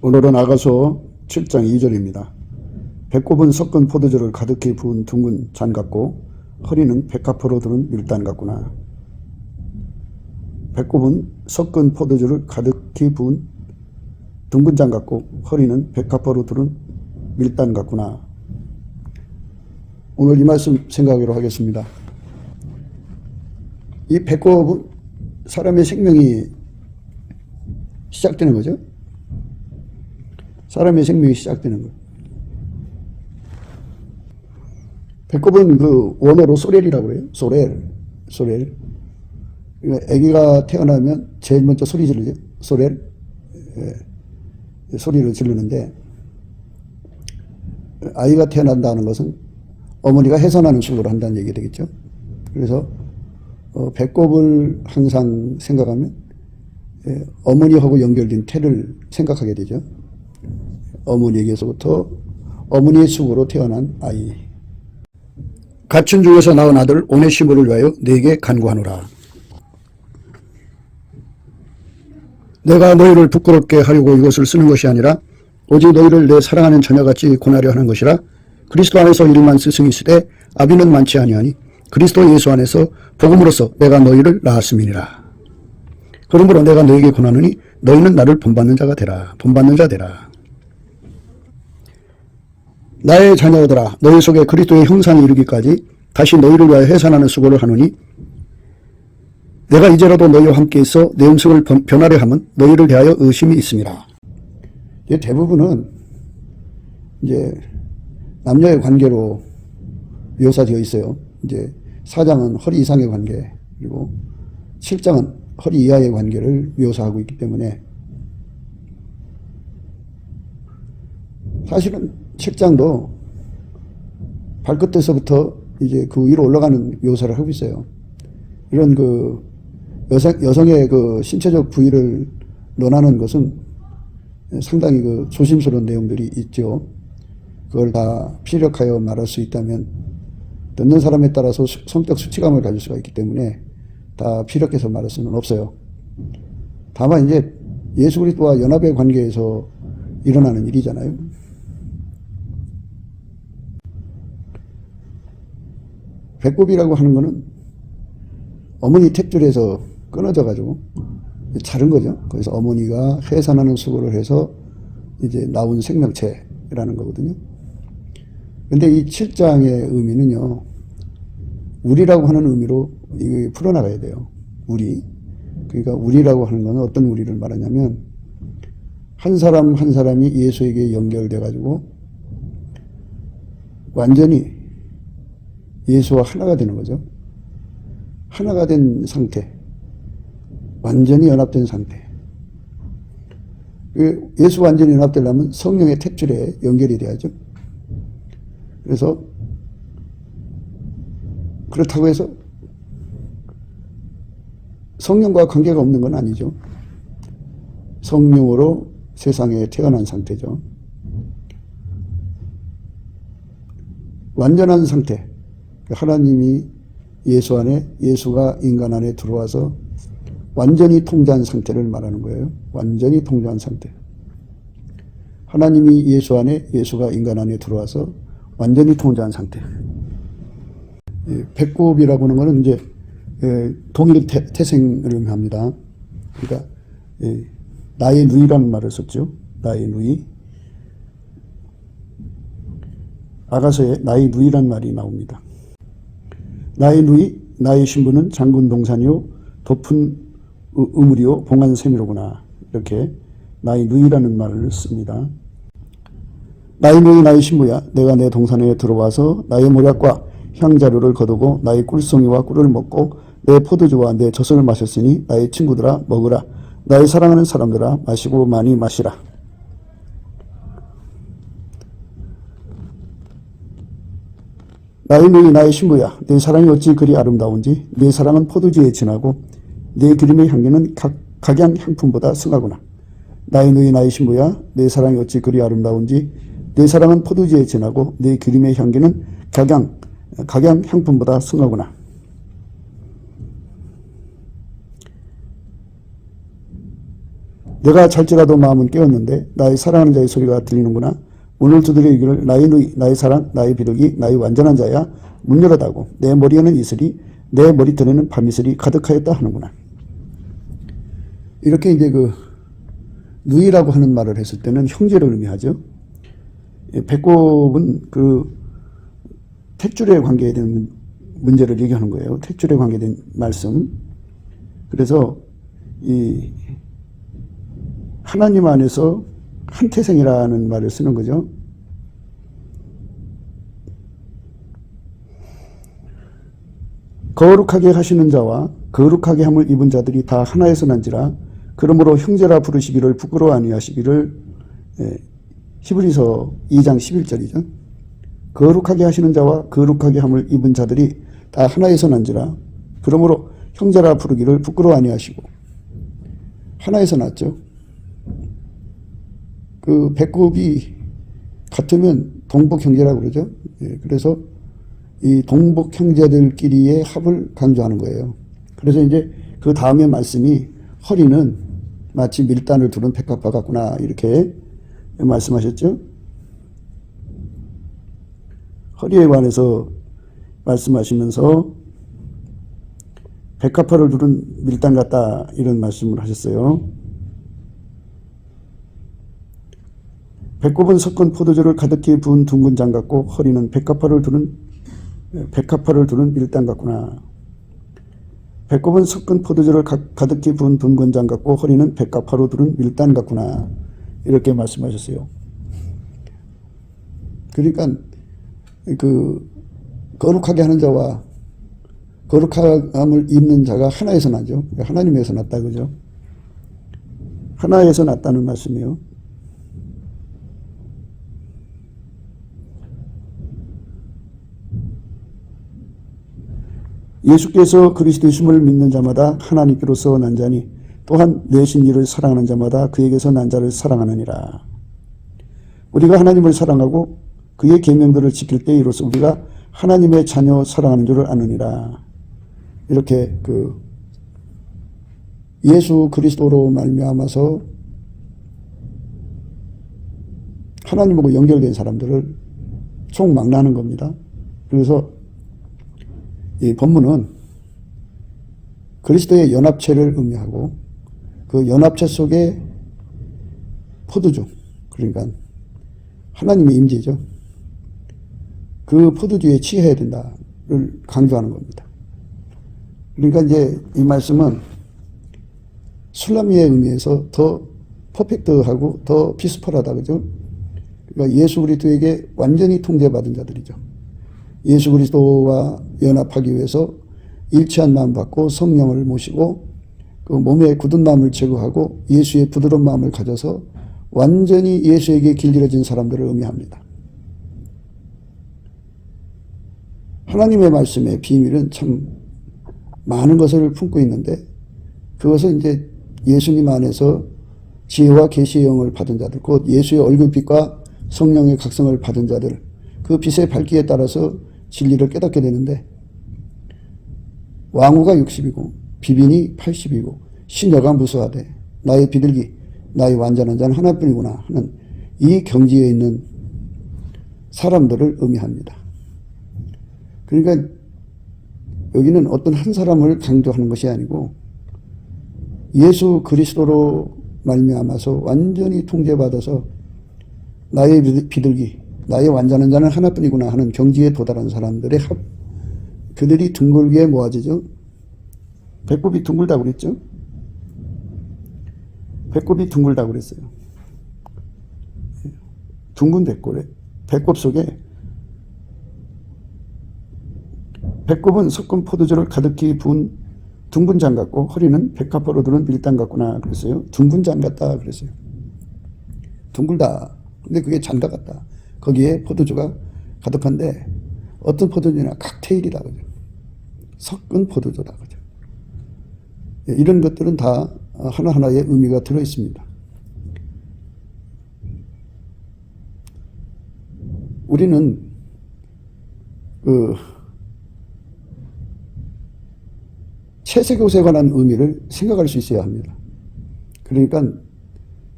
오늘은 아가서 7장 2절입니다. 배꼽은 섞은 포도주를 가득히 부은 둥근 잔 같고 허리는 백합으로 두른 밀단 같구나. 배꼽은 섞은 포도주를 가득히 부은 둥근 잔 같고 허리는 백합으로 두른 밀단 같구나. 오늘 이 말씀 생각하기로 하겠습니다. 이 배꼽은 사람의 생명이 시작되는 거죠. 사람의 생명이 시작되는 거예요. 배꼽은 그 원어로 소렐이라고 그래요. 소렐. 아기가 태어나면 제일 먼저 소리 지르죠. 소렐. 소리를 지르는데, 아이가 태어난다는 것은 어머니가 해산하는 수고를 한다는 얘기가 되겠죠. 그래서 배꼽을 항상 생각하면 어머니하고 연결된 태를 생각하게 되죠. 어머니에게서부터 어머니의 수고로 태어난 아이. 갇힌 중에서 낳은 아들 오네시모를 위하여 네게 간구하노라. 내가 너희를 부끄럽게 하려고 이것을 쓰는 것이 아니라 오직 너희를 내 사랑하는 자녀같이 권하려 하는 것이라. 그리스도 안에서 일만 스승이 있으되 아비는 많지 아니하니 그리스도 예수 안에서 복음으로써 내가 너희를 낳았음이니라. 그러므로 내가 너희에게 권하노니 너희는 나를 본받는 자가 되라. 본받는 자 되라. 나의 자녀들아, 너희 속에 그리스도의 형상이 이르기까지 다시 너희를 위하여 해산하는 수고를 하노니 내가 이제라도 너희와 함께 있어 내 음성을 변하려 함은 너희를 대하여 의심이 있음이라. 대부분은 이제 남녀의 관계로 묘사되어 있어요. 이제 4장은 허리 이상의 관계, 그리고 7장은 허리 이하의 관계를 묘사하고 있기 때문에 사실은 7장도 발끝에서부터 이제 그 위로 올라가는 묘사를 하고 있어요. 이런 그 여성의 그 신체적 부위를 논하는 것은 상당히 그 조심스러운 내용들이 있죠. 그걸 다 피력하여 말할 수 있다면 듣는 사람에 따라서 성적 수치감을 가질 수가 있기 때문에 다 피력해서 말할 수는 없어요. 다만 이제 예수 그리스도와 연합의 관계에서 일어나는 일이잖아요. 배꼽이라고 하는 거는 어머니 탯줄에서 끊어져 가지고 자른 거죠. 그래서 어머니가 해산하는 수고를 해서 이제 나온 생명체라는 거거든요. 근데 이 7장의 의미는요, 우리라고 하는 의미로 이거 풀어나가야 돼요. 우리. 그러니까 우리라고 하는 거는 어떤 우리를 말하냐면 한 사람 한 사람이 예수에게 연결돼 가지고 완전히 예수와 하나가 되는 거죠. 하나가 된 상태. 완전히 연합된 상태. 예수 완전히 연합되려면 성령의 탯줄에 연결이 돼야죠. 그래서 그렇다고 해서 성령과 관계가 없는 건 아니죠. 성령으로 세상에 태어난 상태죠. 완전한 상태. 하나님이 예수 안에, 예수가 인간 안에 들어와서 완전히 통제한 상태를 말하는 거예요. 완전히 통제한 상태. 하나님이 예수 안에, 예수가 인간 안에 들어와서 완전히 통제한 상태. 배꼽이라고 하는 것은 이제 동일 태생을 의미합니다. 그러니까 나의 누이라는 말을 썼죠. 나의 누이. 아가서에 나의 누이란 말이 나옵니다. 나의 누이, 나의 신부는 장군 동산이요 덮은 우물이요 봉한 샘이로구나. 이렇게 나의 누이라는 말을 씁니다. 나의 누이 나의 신부야, 내가 내 동산에 들어와서 나의 모략과 향자루를 거두고 나의 꿀송이와 꿀을 먹고 내 포도주와 내 젖을 마셨으니 나의 친구들아 먹으라. 나의 사랑하는 사람들아 마시고 많이 마시라. 나의 누이 나의 신부야, 내 사랑이 어찌 그리 아름다운지 내 사랑은 포도주에 진하고 내 기름의 향기는 각양 향품보다 승하구나. 나의 누이 나의 신부야, 내 사랑이 어찌 그리 아름다운지 내 사랑은 포도주에 진하고 내 기름의 향기는 각양 향품보다 승하구나. 내가 잘지라도 마음은 깨었는데 나의 사랑하는 자의 소리가 들리는구나. 문을 두드려 이기를 나의 누이, 나의 사랑, 나의 비둘기, 나의 완전한 자야. 문 열어다고. 내 머리에는 이슬이, 내 머리털에는 밤이슬이 가득하였다 하는구나. 이렇게 이제 그 누이라고 하는 말을 했을 때는 형제를 의미하죠. 배꼽은 그 택줄에 관계된 문제를 얘기하는 거예요. 택줄에 관계된 말씀. 그래서 이 하나님 안에서 한태생이라는 말을 쓰는 거죠. 거룩하게 하시는 자와 거룩하게 함을 입은 자들이 다 하나에서 난지라. 그러므로 형제라 부르시기를 부끄러워 아니하시기를. 히브리서 2장 11절이죠. 거룩하게 하시는 자와 거룩하게 함을 입은 자들이 다 하나에서 난지라. 그러므로 형제라 부르기를 부끄러워 아니하시고. 하나에서 났죠. 그 배꼽이 같으면 동복 형제라고 그러죠. 그래서 이 동복 형제들끼리의 합을 강조하는 거예요. 그래서 이제 그 다음에 말씀이 허리는 마치 밀단을 두른 백합화 같구나 이렇게 말씀하셨죠. 허리에 관해서 말씀하시면서 백합화를 두른 밀단 같다 이런 말씀을 하셨어요. 배꼽은 섞은 포도주를 가득히 부은 둥근 장 같고 허리는 백합화를 두른 밀단 같구나. 배꼽은 섞은 포도주를 가득히 부은 둥근 장 같고 허리는 백합화로 두른 밀단 같구나. 이렇게 말씀하셨어요. 그러니까 그 거룩하게 하는 자와 거룩함을 입는 자가 하나에서 나죠. 하나님에서 났다 그죠. 하나에서 났다는 말씀이에요. 예수께서 그리스도이심을 믿는 자마다 하나님께로서 난 자니 또한 내신 이를 사랑하는 자마다 그에게서 난 자를 사랑하느니라. 우리가 하나님을 사랑하고 그의 계명들을 지킬 때 이로써 우리가 하나님의 자녀 사랑하는 줄을 아느니라. 이렇게 그 예수 그리스도로 말미암아서 하나님하고 연결된 사람들을 총망라하는 겁니다. 그래서 이 본문은 그리스도의 연합체를 의미하고 그 연합체 속에 포도주, 그러니까 하나님의 임재죠. 그 포도주에 취해야 된다를 강조하는 겁니다. 그러니까 이제 이 말씀은 술람미의 의미에서 더 퍼펙트하고 더 피스풀하다 그죠? 그러니까 예수 그리스도에게 완전히 통제받은 자들이죠. 예수 그리스도와 연합하기 위해서 일치한 마음 받고 성령을 모시고 그 몸의 굳은 마음을 제거하고 예수의 부드러운 마음을 가져서 완전히 예수에게 길들여진 사람들을 의미합니다. 하나님의 말씀의 비밀은 참 많은 것을 품고 있는데 그것은 이제 예수님 안에서 지혜와 계시의 영을 받은 자들, 곧 예수의 얼굴빛과 성령의 각성을 받은 자들, 그 빛의 밝기에 따라서 진리를 깨닫게 되는데 왕후가 60이고 비빈이 80이고 시녀가 무수하되 나의 비둘기 나의 완전한 자는 하나뿐이구나 하는 이 경지에 있는 사람들을 의미합니다. 그러니까 여기는 어떤 한 사람을 강조하는 것이 아니고 예수 그리스도로 말미암아서 완전히 통제받아서 나의 비둘기 나의 완전한 자는 하나뿐이구나 하는 경지에 도달한 사람들의 합, 그들이 둥글게 모아지죠. 배꼽이 둥글다고 그랬죠. 배꼽이 둥글다고 그랬어요. 둥근 배꼽에 배꼽 속에 배꼽은 섞은 포도주를 가득히 부은 둥근 장 같고 허리는 백합화로 두른 밀당 같구나 그랬어요. 둥근 장 같다 그랬어요. 둥글다. 근데 그게 잔다 같다. 거기에 포도주가 가득한데 어떤 포도주냐 칵테일이다 그죠. 섞은 포도주다 그죠. 이런 것들은 다 하나하나의 의미가 들어 있습니다. 우리는 그 채색옷에 관한 의미를 생각할 수 있어야 합니다. 그러니까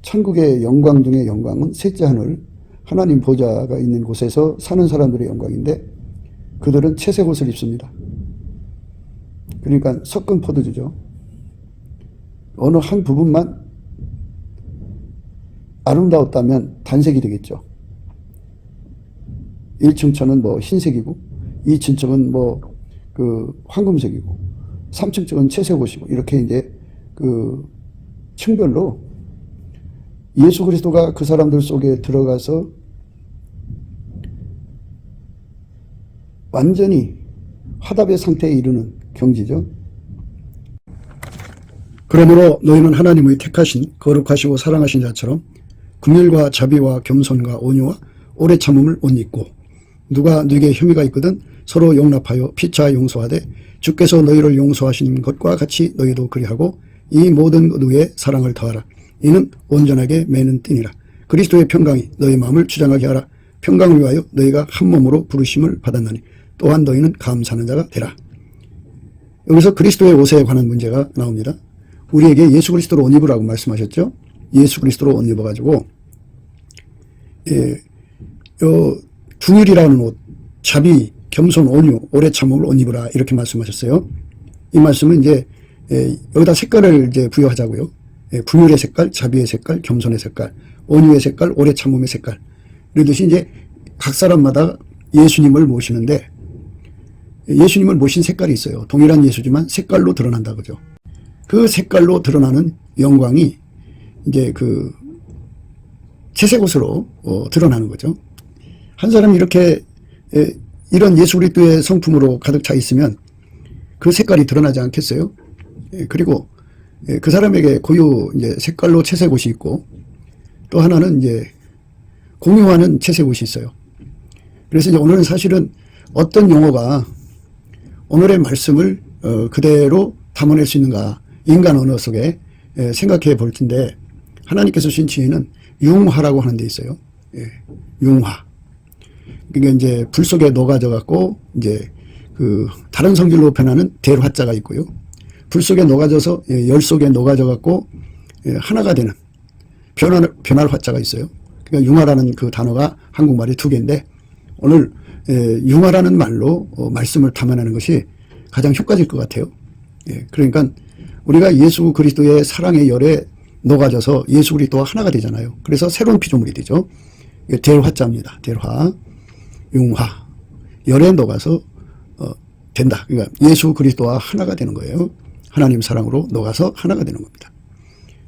천국의 영광 중의 영광은 셋째 하늘 하나님 보좌가 있는 곳에서 사는 사람들의 영광인데 그들은 채색 옷을 입습니다. 그러니까 섞은 포도주죠. 어느 한 부분만 아름다웠다면 단색이 되겠죠. 1층 천은 뭐 흰색이고 2층 천은 뭐 황금색이고 3층 천은 채색 옷이고 이렇게 이제 그 층별로 예수 그리스도가 그 사람들 속에 들어가서 완전히 화답의 상태에 이르는 경지죠. 그러므로 너희는 하나님의 택하신 거룩하시고 사랑하신 자처럼 긍휼과 자비와 겸손과 온유와 오래 참음을 옷 입고 누가 네게 혐의가 있거든 서로 용납하여 피차 용서하되 주께서 너희를 용서하신 것과 같이 너희도 그리하고 이 모든 것 위에 사랑을 더하라. 이는 온전하게 매는 띠니라. 그리스도의 평강이 너희 마음을 주장하게 하라. 평강을 위하여 너희가 한 몸으로 부르심을 받았나니 또한 너희는 감사하는 자가 되라. 여기서 그리스도의 옷에 관한 문제가 나옵니다. 우리에게 예수 그리스도로 옷 입으라고 말씀하셨죠. 예수 그리스도로 옷 입어가지고 긍휼이라는 옷, 자비, 겸손, 온유, 오래 참음을 옷 입으라 이렇게 말씀하셨어요. 이 말씀은 이제 여기다 색깔을 이제 부여하자고요. 긍휼의 색깔, 자비의 색깔, 겸손의 색깔, 온유의 색깔, 오래 참음의 색깔. 이러듯이 이제 각 사람마다 예수님을 모시는데 예수님을 모신 색깔이 있어요. 동일한 예수지만 색깔로 드러난다 그죠. 그 색깔로 드러나는 영광이 이제 그 채색 옷으로 드러나는 거죠. 한 사람이 이렇게 이런 예수 그리스도의 성품으로 가득 차 있으면 그 색깔이 드러나지 않겠어요? 그리고 그 사람에게 고유 이제 색깔로 채색 옷이 있고 또 하나는 이제 공유하는 채색 옷이 있어요. 그래서 이제 오늘은 사실은 어떤 용어가 오늘의 말씀을 그대로 담아낼 수 있는가 인간 언어 속에 생각해 볼 텐데 하나님께서 주신 지혜는 융화라고 하는 데 있어요. 융화. 그러니까 이제 불 속에 녹아져 갖고 이제 그 다른 성질로 변하는 대화자가 있고요. 불 속에 녹아져서 열 속에 녹아져 갖고 하나가 되는 변할 화자가 있어요. 그러니까 융화라는 그 단어가 한국말이 두 개인데 오늘 융화라는 말로 말씀을 담아내는 것이 가장 효과적일 것 같아요. 그러니까 우리가 예수 그리스도의 사랑의 열에 녹아져서 예수 그리스도와 하나가 되잖아요. 그래서 새로운 피조물이 되죠. 대화자입니다. 대화, 융화, 열에 녹아서 된다. 그러니까 예수 그리스도와 하나가 되는 거예요. 하나님 사랑으로 녹아서 하나가 되는 겁니다.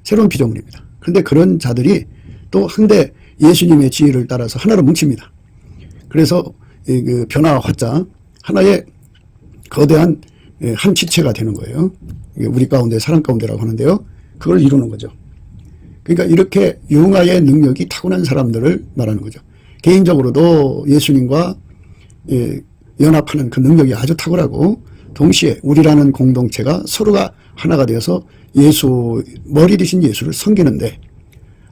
새로운 피조물입니다. 그런데 그런 자들이 또 한데 예수님의 지혜를 따라서 하나로 뭉칩니다. 그래서 그 변화 화자 하나의 거대한 한 지체가 되는 거예요. 우리 가운데 사람 가운데라고 하는데요. 그걸 이루는 거죠. 그러니까 이렇게 융화의 능력이 타고난 사람들을 말하는 거죠. 개인적으로도 예수님과 연합하는 그 능력이 아주 탁월하고 동시에 우리라는 공동체가 서로가 하나가 되어서 예수 머리 되신 예수를 섬기는데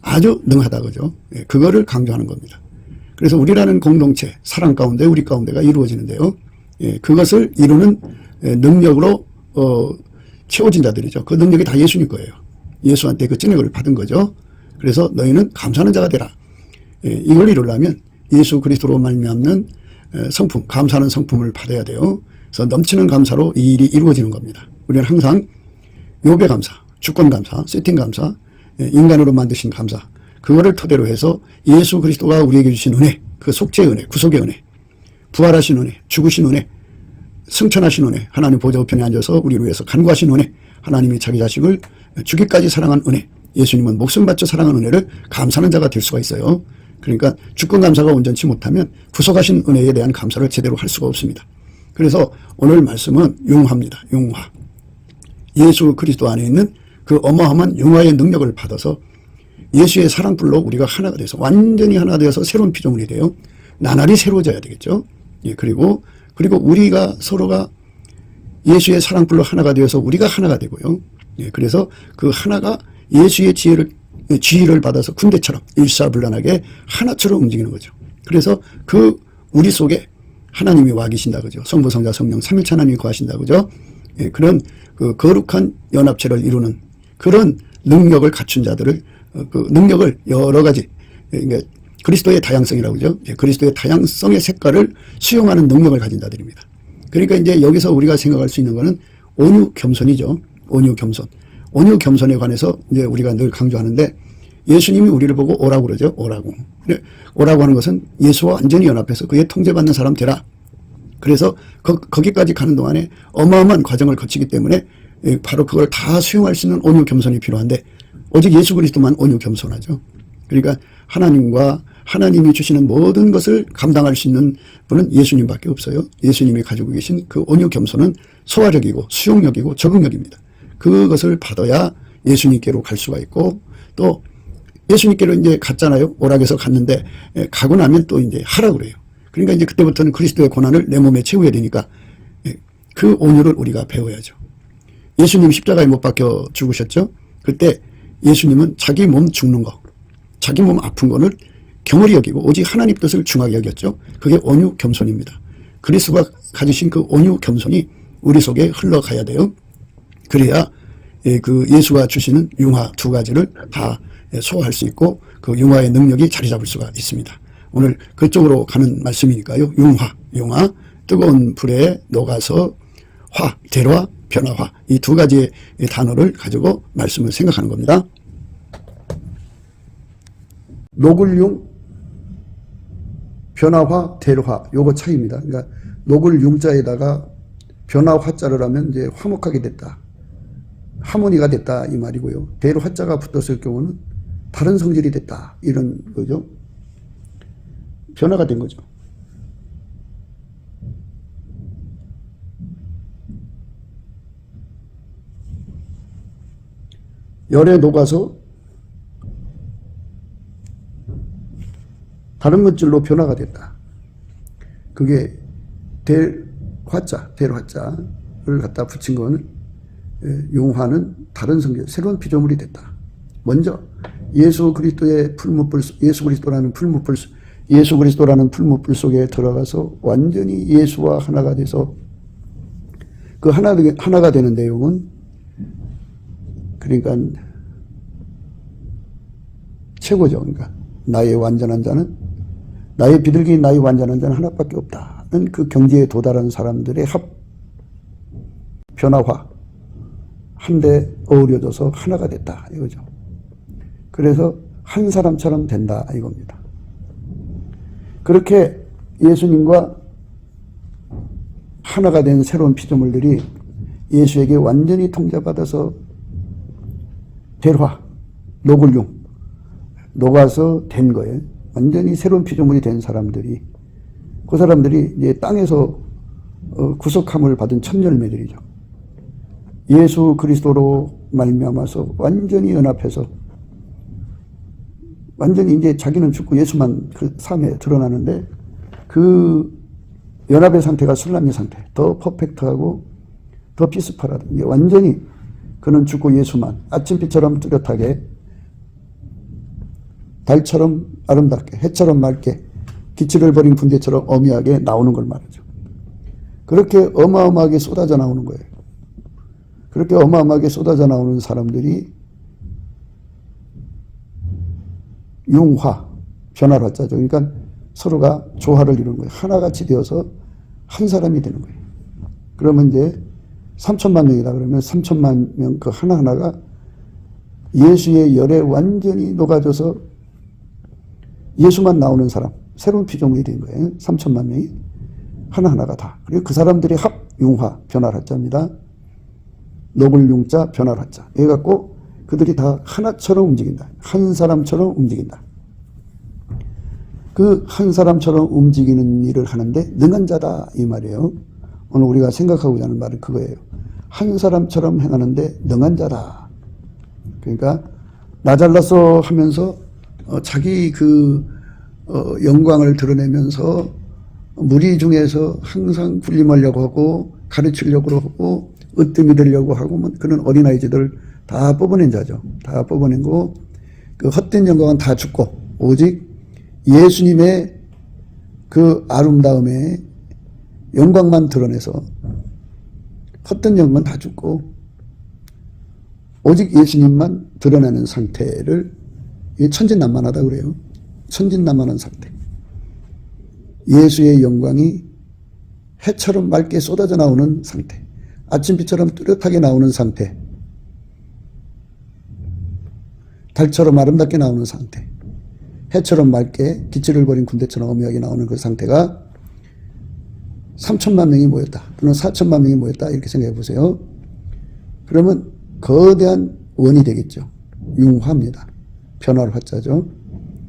아주 능하다 그죠. 그거를 강조하는 겁니다. 그래서 우리라는 공동체 사랑 가운데 우리 가운데가 이루어지는데요. 그것을 이루는 능력으로 채워진 자들이죠. 그 능력이 다 예수님 거예요. 예수한테 그 찐력을 받은 거죠. 그래서 너희는 감사하는 자가 되라. 이걸 이루려면 예수 그리스도로 말미암는 성품, 감사하는 성품을 받아야 돼요. 그래서 넘치는 감사로 이 일이 이루어지는 겁니다. 우리는 항상 요배 감사, 주권 감사, 세팅 감사, 인간으로 만드신 감사, 그거를 토대로 해서 예수 그리스도가 우리에게 주신 은혜, 그 속죄의 은혜, 구속의 은혜, 부활하신 은혜, 죽으신 은혜, 승천하신 은혜, 하나님 보좌 우편에 앉아서 우리를 위해서 간구하신 은혜, 하나님이 자기 자식을 죽기까지 사랑한 은혜, 예수님은 목숨 바쳐 사랑한 은혜를 감사하는 자가 될 수가 있어요. 그러니까 주권 감사가 온전치 못하면 구속하신 은혜에 대한 감사를 제대로 할 수가 없습니다. 그래서 오늘 말씀은 융화입니다. 융화. 예수 그리스도 안에 있는 그 어마어마한 융화의 능력을 받아서 예수의 사랑불로 우리가 하나가 돼서 완전히 하나 되어서 새로운 피조물이 돼요. 나날이 새로워져야 되겠죠. 그리고 우리가 서로가 예수의 사랑불로 하나가 되어서 우리가 하나가 되고요. 그래서 그 하나가 예수의 지혜를 받아서 군대처럼 일사불란하게 하나처럼 움직이는 거죠. 그래서 그 우리 속에 하나님이 와 계신다 그죠. 성부 성자 성령 삼위일체 하나님이 거하신다 그죠. 그런 그 거룩한 연합체를 이루는 그런 능력을 갖춘 자들을 그 능력을 여러 가지, 그러니까 그리스도의 다양성이라고 그러죠. 그리스도의 다양성의 색깔을 수용하는 능력을 가진 자들입니다. 그러니까 이제 여기서 우리가 생각할 수 있는 것은 온유 겸손이죠. 온유 겸손. 온유 겸손에 관해서 이제 우리가 늘 강조하는데, 예수님이 우리를 보고 오라고 그러죠. 오라고. 오라고 하는 것은 예수와 완전히 연합해서 그의 통제받는 사람 되라. 그래서 거기까지 가는 동안에 어마어마한 과정을 거치기 때문에 바로 그걸 다 수용할 수 있는 온유 겸손이 필요한데, 오직 예수 그리스도만 온유 겸손하죠. 그러니까 하나님이 주시는 모든 것을 감당할 수 있는 분은 예수님밖에 없어요. 예수님이 가지고 계신 그 온유 겸손은 소화력이고 수용력이고 적응력입니다. 그것을 받아야 예수님께로 갈 수가 있고, 또 예수님께로 이제 갔잖아요. 오락에서 갔는데 가고 나면 또 이제 하라고 그래요. 그러니까 이제 그때부터는 그리스도의 고난을 내 몸에 채워야 되니까 그 온유를 우리가 배워야죠. 예수님 십자가에 못 박혀 죽으셨죠. 그때 예수님은 자기 몸 죽는 거, 자기 몸 아픈 거를 경홀히 여기고 오직 하나님 뜻을 중하게 여겼죠. 그게 온유 겸손입니다. 그리스도가 가지신 그 온유 겸손이 우리 속에 흘러가야 돼요. 그래야 그 예수가 주시는 융화 두 가지를 다 소화할 수 있고 그 융화의 능력이 자리 잡을 수가 있습니다. 오늘 그쪽으로 가는 말씀이니까요. 융화, 뜨거운 불에 녹아서 화, 대로화, 변화화, 이 두 가지의 단어를 가지고 말씀을 생각하는 겁니다. 녹을 융, 변화화, 대로화, 요거 차이입니다. 그러니까 녹을 융자에다가 변화화자를 하면 이제 화목하게 됐다, 하모니가 됐다 이 말이고요. 대로화자가 붙었을 경우는 다른 성질이 됐다 이런 거죠. 변화가 된 거죠. 열에 녹아서 다른 물질로 변화가 됐다. 그게 대화자를 갖다 붙인 거는 융화는 다른 성질, 새로운 피조물이 됐다. 먼저 예수 그리스도라는 풀무불 속에 들어가서 완전히 예수와 하나가 돼서 그 하나가 되는 내용은, 그러니까 최고죠. 그러니까 나의 완전한 자는, 나의 비둘기 나의 완전한 자는 하나밖에 없다는 그 경지에 도달한 사람들의 변화화, 한데 어우러져서 하나가 됐다 이거죠. 그래서 한 사람처럼 된다 이겁니다. 그렇게 예수님과 하나가 된 새로운 피조물들이 예수에게 완전히 통제받아서 대화, 녹을융, 녹아서 된 거예요. 완전히 새로운 피조물이 된 사람들이, 그 사람들이 이제 땅에서 구속함을 받은 첫 열매들이죠. 예수 그리스도로 말미암아서 완전히 연합해서 완전히 이제 자기는 죽고 예수만 그 삶에 드러나는데, 그 연합의 상태가 술람의 상태, 더 퍼펙트하고 더 피스파라다. 완전히 그는 죽고 예수만 아침빛처럼 뚜렷하게, 달처럼 아름답게, 해처럼 맑게, 기치를 버린 군대처럼 어미하게 나오는 걸 말하죠. 그렇게 어마어마하게 쏟아져 나오는 거예요. 그렇게 어마어마하게 쏟아져 나오는 사람들이 융화, 변화를 자죠. 그러니까 서로가 조화를 이루는 거예요. 하나같이 되어서 한 사람이 되는 거예요. 그러면 이제 3천만 명이다 그러면 3천만 명 그 하나하나가 예수의 열에 완전히 녹아져서 예수만 나오는 사람, 새로운 피조물이 된 거예요. 3천만 명이 하나하나가 다. 그리고 그 사람들이 융화, 변화를 자입니다. 녹을 융자, 변화를 자. 이래 갖고 그들이 다 하나처럼 움직인다. 한 사람처럼 움직인다. 그 한 사람처럼 움직이는 일을 하는데 능한 자다 이 말이에요. 오늘 우리가 생각하고자 하는 말은 그거예요. 한 사람처럼 행하는데 능한 자다. 그러니까 나 잘났어 하면서 자기 영광을 드러내면서 무리 중에서 항상 군림하려고 하고 가르치려고 하고 으뜸이 되려고 하고 그런 어린아이들을 다 뽑아낸 자죠. 다 뽑아낸고 그 헛된 영광은 다 죽고 오직 예수님의 그 아름다움에 영광만 드러내서 헛된 영광은 다 죽고 오직 예수님만 드러내는 상태를 이게 천진난만하다 그래요. 천진난만한 상태. 예수의 영광이 해처럼 맑게 쏟아져 나오는 상태. 아침빛처럼 뚜렷하게 나오는 상태. 달처럼 아름답게 나오는 상태. 해처럼 맑게 기치를 버린 군대처럼 엄하게 나오는 그 상태가 3천만 명이 모였다. 또는 4천만 명이 모였다. 이렇게 생각해 보세요. 그러면 거대한 원이 되겠죠. 융화입니다. 변화를 화자죠.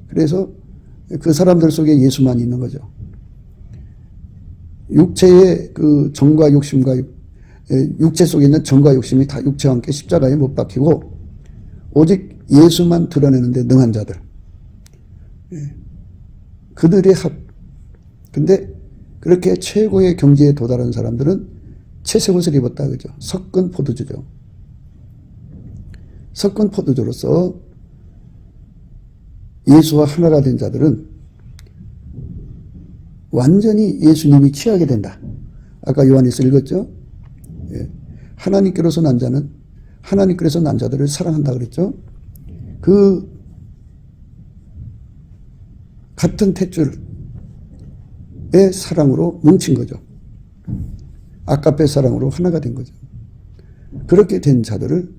그래서 그 사람들 속에 예수만 있는 거죠. 육체의 그 정과 욕심과 육체 속에 있는 정과 욕심이 다 육체와 함께 십자가에 못 박히고 오직 예수만 드러내는데 능한 자들. 그들의 합. 근데 그렇게 최고의 경지에 도달한 사람들은 채색 옷을 입었다 그죠. 섞은 포도주죠. 섞은 포도주로서 예수와 하나가 된 자들은 완전히 예수님이 취하게 된다. 아까 요한에서 읽었죠. 하나님께로서 난 자는 하나님께로서 난 자들을 사랑한다 그랬죠. 그 같은 탯줄의 사랑으로 뭉친 거죠. 아까페 사랑으로 하나가 된 거죠. 그렇게 된 자들을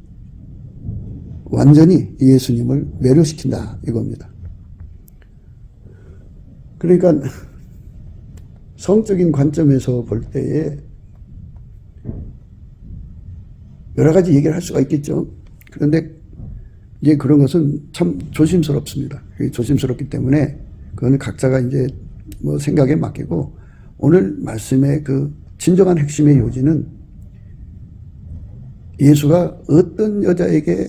완전히 예수님을 매료시킨다 이겁니다. 그러니까 성적인 관점에서 볼 때에 여러 가지 얘기를 할 수가 있겠죠. 그런데 이제 그런 것은 참 조심스럽습니다. 조심스럽기 때문에 그거는 각자가 이제 뭐 생각에 맡기고 오늘 말씀의 그 진정한 핵심의 요지는 예수가 어떤 여자에게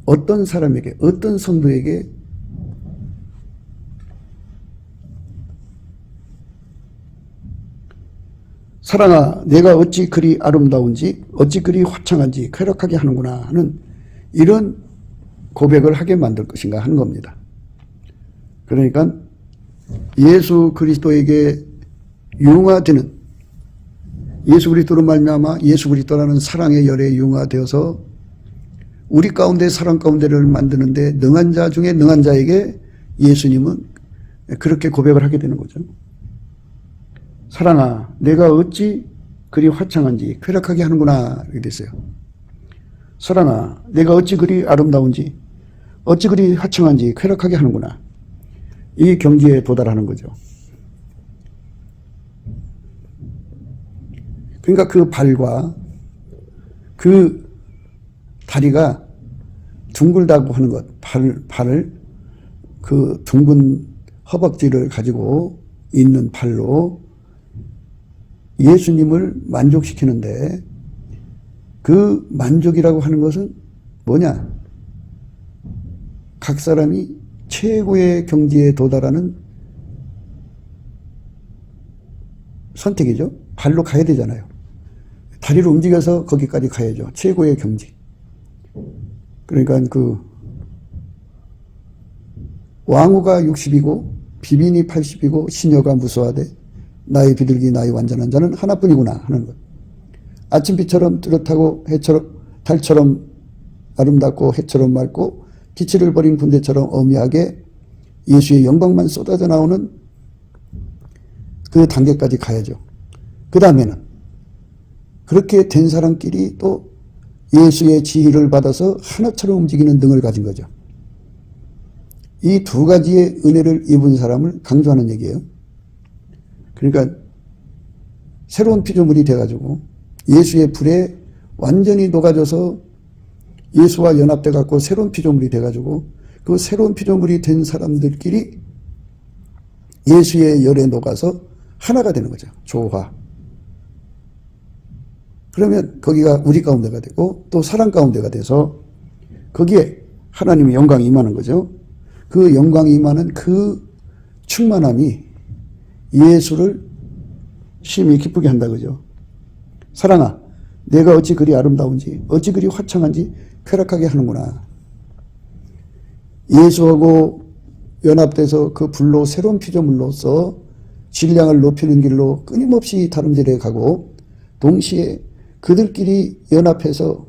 어떤 사람에게 어떤 성도에게 사랑아 내가 어찌 그리 아름다운지 어찌 그리 화창한지 쾌락하게 하는구나 하는 이런 고백을 하게 만들 것인가 하는 겁니다. 그러니까 예수 그리스도에게 융화되는 예수 그리스도로 말미암아 예수 그리스도라는 사랑의 열에 융화되어서 우리 가운데 사랑 가운데를 만드는데 능한 자 중에 능한 자에게 예수님은 그렇게 고백을 하게 되는 거죠. 사랑아 내가 어찌 그리 화창한지 쾌락하게 하는구나 이렇게 됐어요. 사랑아 내가 어찌 그리 아름다운지 어찌 그리 화창한지 쾌락하게 하는구나. 이 경지에 도달하는 거죠. 그러니까 그 발과 그 다리가 둥글다고 하는 것, 발을 그 둥근 허벅지를 가지고 있는 발로 예수님을 만족시키는데 그 만족이라고 하는 것은 뭐냐? 각 사람이 최고의 경지에 도달하는 선택이죠. 발로 가야 되잖아요. 다리로 움직여서 거기까지 가야죠. 최고의 경지. 그러니까 그 왕후가 60이고 비빈이 80이고 시녀가 무수하되 나의 비둘기 나의 완전한 자는 하나뿐이구나 하는 것. 아침빛처럼 뚜렷하고 해처럼 달처럼 아름답고 해처럼 맑고 기치를 버린 군대처럼 어미하게 예수의 영광만 쏟아져 나오는 그 단계까지 가야죠. 그 다음에는 그렇게 된 사람끼리 또 예수의 지휘를 받아서 하나처럼 움직이는 등을 가진 거죠. 이 두 가지의 은혜를 입은 사람을 강조하는 얘기예요. 그러니까 새로운 피조물이 돼가지고 예수의 불에 완전히 녹아져서 예수와 연합돼 갖고 새로운 피조물이 돼가지고 그 새로운 피조물이 된 사람들끼리 예수의 열에 녹아서 하나가 되는 거죠. 조화. 그러면 거기가 우리 가운데가 되고 또 사랑 가운데가 돼서 거기에 하나님의 영광이 임하는 거죠. 그 영광이 임하는 그 충만함이 예수를 심히 기쁘게 한다 그죠. 사랑아 내가 어찌 그리 아름다운지 어찌 그리 화창한지 쾌락하게 하는구나. 예수하고 연합돼서 그 불로 새로운 피조물로서 질량을 높이는 길로 끊임없이 다름질해 가고 동시에 그들끼리 연합해서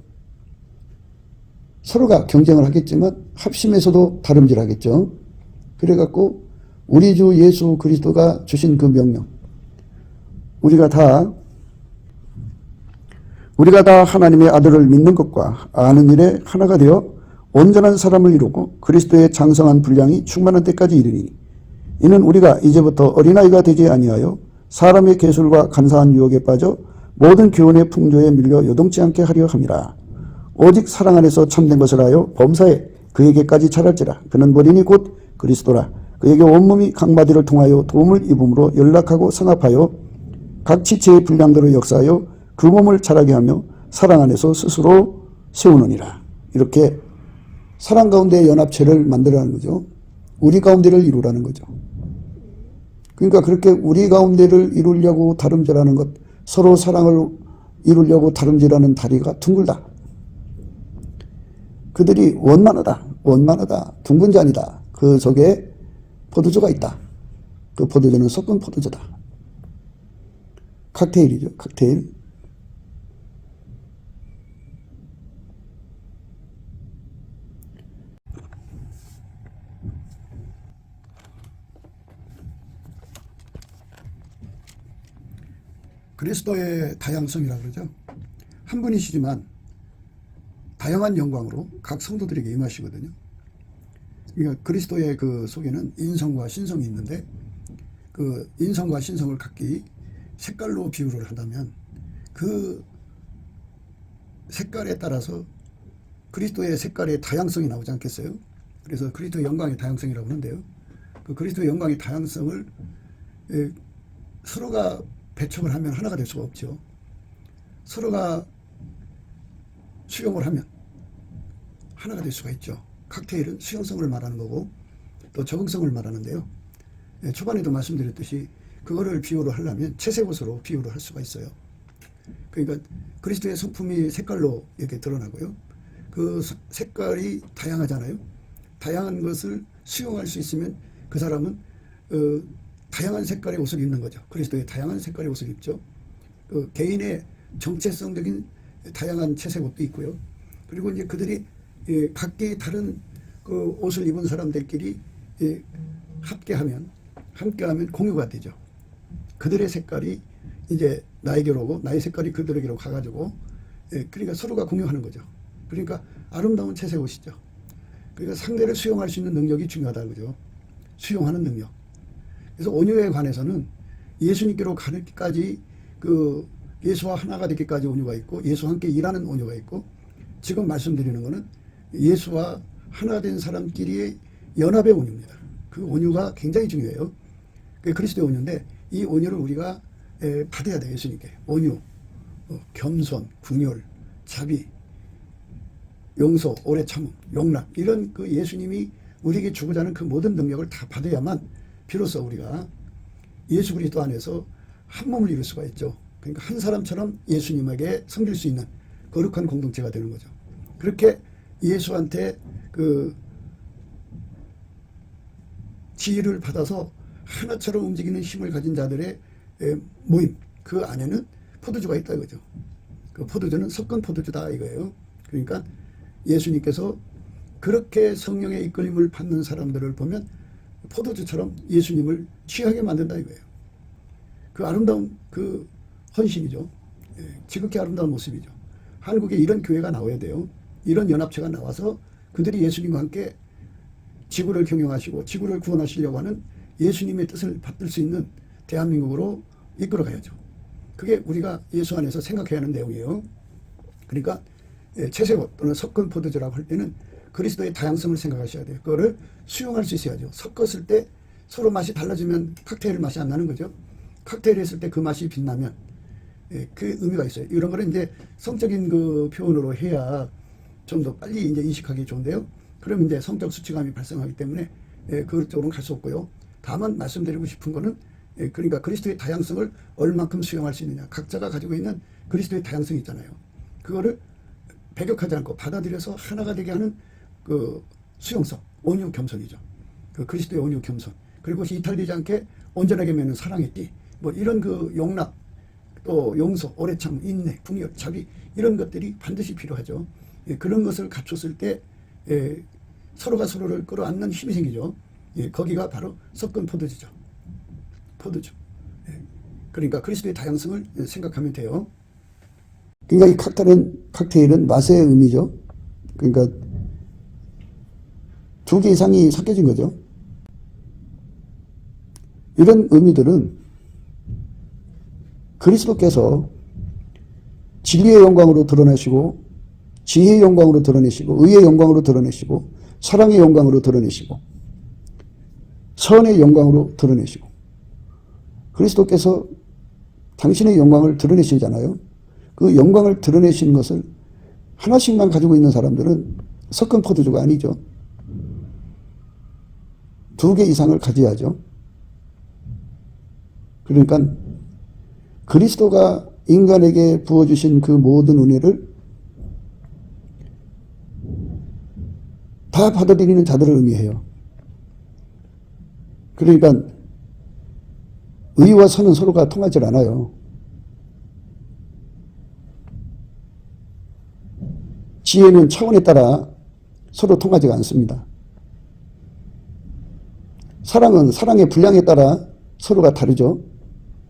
서로가 경쟁을 하겠지만 합심해서도 다름질하겠죠. 그래갖고 우리 주 예수 그리스도가 주신 그 명령, 우리가 다 하나님의 아들을 믿는 것과 아는 일에 하나가 되어 온전한 사람을 이루고 그리스도의 장성한 분량이 충만한 때까지 이르니, 이는 우리가 이제부터 어린아이가 되지 아니하여 사람의 계술과 간사한 유혹에 빠져 모든 교훈의 풍조에 밀려 요동치 않게 하려 함이라. 오직 사랑 안에서 참된 것을 하여 범사에 그에게까지 자랄지라. 그는 본인이 곧 그리스도라. 그에게 온몸이 각마디를 통하여 도움을 입음으로 연락하고 성합하여 각 지체의 분량대로 역사하여 그 몸을 자라게 하며 사랑 안에서 스스로 세우느니라. 이렇게 사랑 가운데 연합체를 만들어라는 거죠. 우리 가운데를 이루라는 거죠. 그러니까 그렇게 우리 가운데를 이루려고 다름질하는 것, 서로 사랑을 이루려고 다름질하는 다리가 둥글다. 그들이 원만하다, 둥근 잔이다. 그 속에 포도주가 있다. 그 포도주는 섞은 포도주다. 칵테일이죠, 칵테일. 그리스도의 다양성이라고 그러죠. 한 분이시지만 다양한 영광으로 각 성도들에게 임하시거든요. 그러니까 그리스도의 그 속에는 인성과 신성이 있는데, 그 인성과 신성을 각기 색깔로 비유를 한다면 그 색깔에 따라서 그리스도의 색깔의 다양성이 나오지 않겠어요? 그래서 그리스도의 영광의 다양성이라고 하는데요. 그 그리스도의 영광의 다양성을 서로가 배척을 하면 하나가 될 수가 없죠. 서로가 수용을 하면 하나가 될 수가 있죠. 칵테일은 수용성을 말하는 거고 또 적응성을 말하는데요. 초반에도 말씀드렸듯이 그거를 비유로 하려면 채색옷으로 비유를 할 수가 있어요. 그러니까 그리스도의 성품이 색깔로 이렇게 드러나고요. 그 색깔이 다양하잖아요. 다양한 것을 수용할 수 있으면 그 사람은 다양한 색깔의 옷을 입는 거죠. 그리스도의 다양한 색깔의 옷을 입죠. 그 개인의 정체성적인 다양한 채색 옷도 있고요. 그리고 이제 그들이 각기 다른 그 옷을 입은 사람들끼리 함께하면 공유가 되죠. 그들의 색깔이 이제 나에게로 오고 나의 색깔이 그들에게로 가가지고 그러니까 서로가 공유하는 거죠. 그러니까 아름다운 채색 옷이죠. 그러니까 상대를 수용할 수 있는 능력이 중요하다는 거죠. 수용하는 능력. 그래서 온유에 관해서는 예수님께로 가기까지 그 예수와 하나가 되기까지 온유가 있고 예수와 함께 일하는 온유가 있고, 지금 말씀드리는 것은 예수와 하나 된 사람끼리의 연합의 온유입니다. 그 온유가 굉장히 중요해요. 그게 그리스도의 온유인데 이 온유를 우리가 받아야 돼요. 예수님께. 온유, 겸손, 궁율, 자비, 용서, 오래 참음, 용납, 이런 그 예수님이 우리에게 주고자 하는 그 모든 능력을 다 받아야만 비로소 우리가 예수 그리스도 안에서 한 몸을 이룰 수가 있죠. 그러니까 한 사람처럼 예수님에게 섬길 수 있는 거룩한 공동체가 되는 거죠. 그렇게 예수한테 그 지혜를 받아서 하나처럼 움직이는 힘을 가진 자들의 모임, 그 안에는 포도주가 있다 이거죠. 그 포도주는 섞은 포도주다 이거예요. 그러니까 예수님께서 그렇게 성령의 이끌림을 받는 사람들을 보면 포도주처럼 예수님을 취하게 만든다 이거예요. 그 아름다운 그 헌신이죠. 지극히 아름다운 모습이죠. 한국에 이런 교회가 나와야 돼요. 이런 연합체가 나와서 그들이 예수님과 함께 지구를 경영하시고 지구를 구원하시려고 하는 예수님의 뜻을 받들 수 있는 대한민국으로 이끌어 가야죠. 그게 우리가 예수 안에서 생각해야 하는 내용이에요. 그러니까 채색옷 또는 섞은 포도주라고 할 때는 그리스도의 다양성을 생각하셔야 돼요. 그거를 수용할 수 있어야죠. 섞었을 때 서로 맛이 달라지면 칵테일 맛이 안 나는 거죠. 칵테일 했을 때 그 맛이 빛나면 그 의미가 있어요. 이런 거는 이제 성적인 그 표현으로 해야 좀 더 빨리 이제 인식하기 좋은데요. 그럼 이제 성적 수치감이 발생하기 때문에 그쪽으로는 갈 수 없고요. 다만 말씀드리고 싶은 거는 그러니까 그리스도의 다양성을 얼만큼 수용할 수 있느냐. 각자가 가지고 있는 그리스도의 다양성이 있잖아요. 그거를 배격하지 않고 받아들여서 하나가 되게 하는 그 수용성, 온유 겸손이죠. 그 그리스도의 온유 겸손. 그리고 이탈되지 않게 온전하게 맺는 사랑의 띠. 뭐 이런 그 용납, 또 용서, 오래 참, 인내, 궁율, 자비 이런 것들이 반드시 필요하죠. 그런 것을 갖췄을 때 서로가 서로를 끌어안는 힘이 생기죠. 거기가 바로 섞은 포도주죠. 포도주. 그러니까 그리스도의 다양성을 생각하면 돼요. 그러니까 이 칵테일은 맛의 의미죠. 그러니까 두 개 이상이 섞여진 거죠. 이런 의미들은 그리스도께서 진리의 영광으로 드러내시고, 지혜의 영광으로 드러내시고, 의의 영광으로 드러내시고, 사랑의 영광으로 드러내시고, 선의 영광으로 드러내시고, 그리스도께서 당신의 영광을 드러내시잖아요. 그 영광을 드러내시는 것을 하나씩만 가지고 있는 사람들은 섞은 포도주가 아니죠. 두 개 이상을 가져야죠. 그러니까 그리스도가 인간에게 부어주신 그 모든 은혜를 다 받아들이는 자들을 의미해요. 그러니까 의와 선은 서로가 통하지 않아요. 지혜는 차원에 따라 서로 통하지 않습니다. 사랑은 사랑의 분량에 따라 서로가 다르죠.